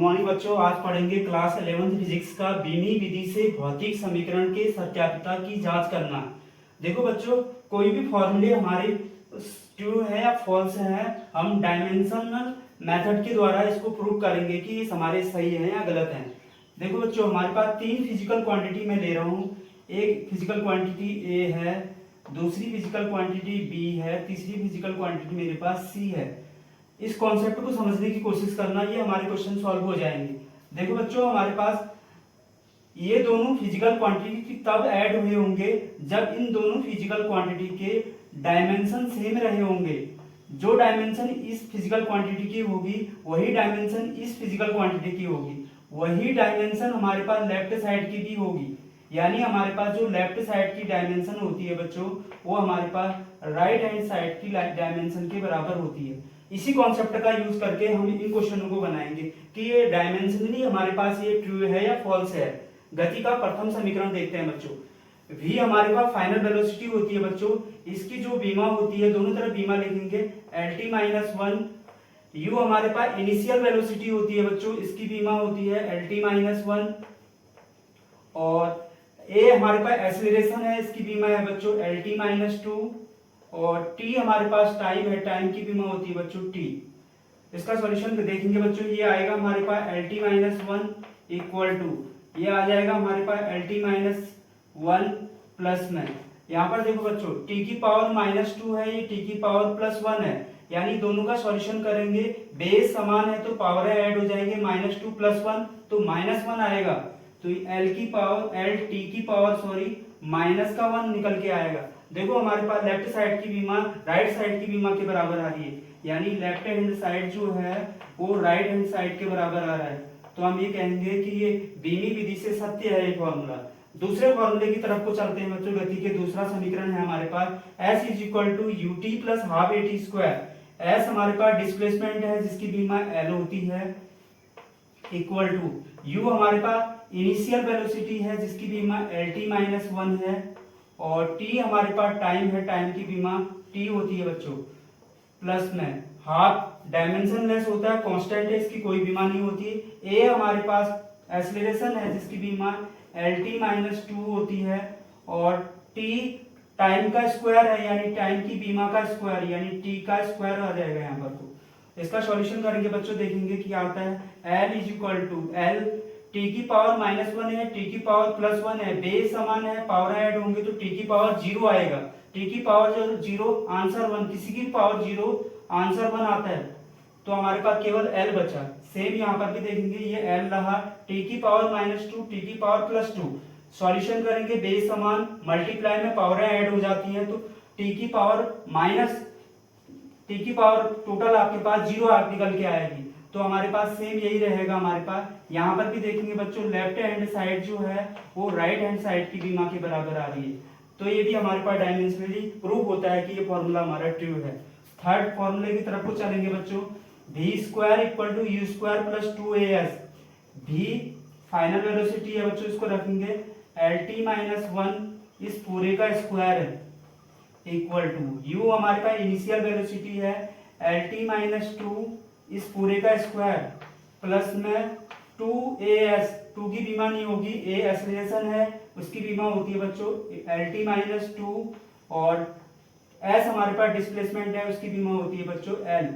Morning बच्चों, आज पढ़ेंगे क्लास 11th फिजिक्स का बीमी विधि से भौतिक समीकरण के सत्यापितता की जांच करना। देखो बच्चों, कोई भी फॉर्मूले हमारे ट्रू है या फॉल्स है, हम डायमेंशनल मेथड के द्वारा इसको प्रूव करेंगे कि ये हमारे सही है या गलत है। देखो बच्चों, हमारे पास तीन फिजिकल क्वांटिटी मैं ले रहा हूँ। एक फिजिकल क्वांटिटी ए है, दूसरी फिजिकल क्वांटिटी बी है, तीसरी फिजिकल क्वांटिटी मेरे पास सी है। इस कॉन्सेप्ट को समझने की कोशिश करना, ये हमारे क्वेश्चन सॉल्व हो जाएंगे। देखो बच्चों, हमारे पास ये दोनों फिजिकल क्वांटिटी तब ऐड हुए होंगे जब इन दोनों फिजिकल क्वांटिटी के डायमेंशन सेम रहे होंगे। जो डायमेंशन इस फिजिकल क्वांटिटी की होगी वही डायमेंशन इस फिजिकल क्वांटिटी की होगी, वही डायमेंशन हमारे पास लेफ्ट साइड की भी होगी। यानी हमारे पास जो लेफ्ट साइड की डायमेंशन होती है बच्चों, वो हमारे पास राइट हैंड साइड की डायमेंशन के बराबर होती है। इसी कॉन्सेप्ट का यूज करके हम इन क्वेश्चनों को बनाएंगे कि ये डायमेंशनली हमारे पास ये ट्रू है या फॉल्स है। गति का प्रथम समीकरण देखते हैं बच्चों। v हमारे पास फाइनल वेलोसिटी होती है बच्चों, इसकी जो बीमा होती है दोनों तरफ बीमा लिखेंगे lt माइनस वन। u हमारे पास इनिशियल वेलोसिटी होती है बच्चों, इसकी बीमा होती है lt माइनस वन। और a हमारे पास एक्सीलरेशन है, इसकी बीमा है बच्चों lt माइनस टू। और t हमारे पास टाइम है, टाइम की बीमा होती है बच्चों t। इसका सॉल्यूशन देखेंगे बच्चों, ये आएगा हमारे पास lt minus one equal to, ये आ जाएगा हमारे पास lt माइनस वन प्लस में, यहाँ पर देखो बच्चों t की पावर माइनस टू है, ये t की पावर प्लस वन है। यानी दोनों का सॉल्यूशन करेंगे, बेस समान है तो पावर ऐड हो जाएंगे, माइनस टू प्लस वन तो माइनस वन आएगा। तो l की पावर lt की पावर सॉरी माइनस का वन निकल के आएगा। देखो हमारे पास लेफ्ट साइड की बीमा राइट साइड की बीमा के बराबर आ रही है, यानी लेफ्ट हैंड साइड जो है वो राइट हैंड साइड के बराबर आ रहा है। तो हम ये कहेंगे कि ये बीमी विधि से सत्य है ये फॉर्मूला। दूसरे फॉर्मूले की तरफ को चलते हैं बच्चों। गति के दूसरा समीकरण है हमारे पास s is equal to u t plus half a t square. S हमारे पास डिस्प्लेसमेंट है जिसकी बीमा l होती है, इक्वल टू u हमारे पास इनिशियल वेलोसिटी है जिसकी बीमा lt माइनस वन है। और t हमारे पास टाइम है, टाइम की बीमा t होती है बच्चों, प्लस में हाफ डायमेंशन लेस होता है, कांस्टेंट है, इसकी कोई बीमा नहीं होती। a हमारे पास एक्सीलरेशन है जिसकी बीमा lt माइनस टू होती है। और t टाइम का स्क्वायर है, यानी टाइम की बीमा का स्क्वायर, यानी t का स्क्वायर आ जाएगा यहाँ पर। तो इसका सॉल्यूशन करेंगे बच्चों, देखेंगे क्या आता है। l is equal to l, t की पावर माइनस वन है, t की पावर प्लस वन है, बेस समान है, पावर ऐड होंगे तो t की पावर जीरो आएगा। t की पावर जो जीरो, आंसर वन, किसी की पावर जीरो आंसर वन आता है, तो हमारे पास केवल l बचा। सेम यहाँ पर भी देखेंगे, ये l रहा, t की पावर माइनस टू, t की पावर प्लस टू। सॉल्यूशन करेंगे, बेस समान, मल्टीप्लाई में पावर ऐड हो जाती है तो t की पावर माइनस t की पावर टोटल आपके पास जीरो निकल के आएगी। तो हमारे पास सेम यही रहेगा हमारे पास। यहाँ पर भी देखेंगे बच्चों, लेफ्ट हैंड साइड जो है वो राइट हैंड साइड की बीमा के बराबर आ रही है। तो ये भी हमारे पास डायमेंशनली प्रूव होता है कि ये फॉर्मूला हमारा ट्रू है। थर्ड फॉर्मूले की तरफ को चलेंगे बच्चों। v square equal to u square plus two a s. v final velocity है बच्चों, इसको रखेंगे lt माइनस वन, इस पूरे का स्क्वायर है, इक्वल टू u हमारे पास इनिशियल वेलोसिटी है lt माइनस टू, इस पूरे का स्क्वायर, प्लस में टू ए एस, टू की बीमा नहीं होगी, ए एक्सीलरेशन है उसकी बीमा होती है बच्चों lt माइनस टू। और s हमारे पास डिस्प्लेसमेंट है उसकी बीमा होती है बच्चों l।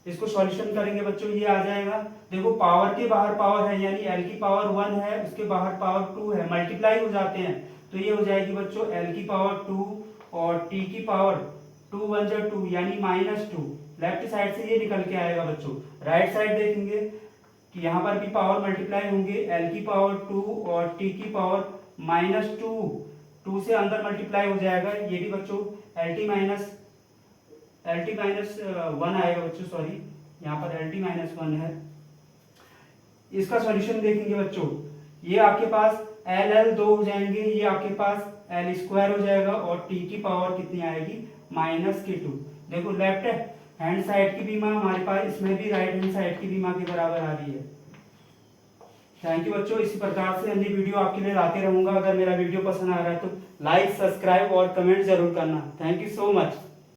इसको सॉल्यूशन करेंगे बच्चों, ये आ जाएगा। देखो पावर के बाहर पावर है, यानी l की पावर वन है, उसके बाहर पावर टू है, मल्टीप्लाई हो जाते हैं तो ये हो जाएगी बच्चों l की पावर टू और t की पावर टू वन जा टू, यानी माइनस टू। लेफ्ट साइड से ये निकल के आएगा बच्चों। राइट साइड देखेंगे कि यहाँ पर भी पावर मल्टीप्लाई होंगे, l की पावर टू और t की पावर माइनस टू, टू से अंदर मल्टीप्लाई हो जाएगा, ये भी बच्चों lt माइनस वन आएगा बच्चों, सॉरी यहाँ पर lt माइनस वन है। इसका सॉल्यूशन देखेंगे बच्चों, ये आपके पास l दो हो जाएंगे, ये आपके पास l स्क्वायर हो जाएगा और t की पावर कितनी आएगी माइनस की टू। देखो लेफ्ट हैंड साइड की बीमा हमारे पास इसमें भी राइट हैंड साइड की बीमा के बराबर आ रही है। थैंक यू बच्चों, इसी प्रकार से अन्य वीडियो आपके लिए लाते रहूंगा। अगर मेरा वीडियो पसंद आ रहा है तो लाइक, सब्सक्राइब और कमेंट जरूर करना। Thank you so much.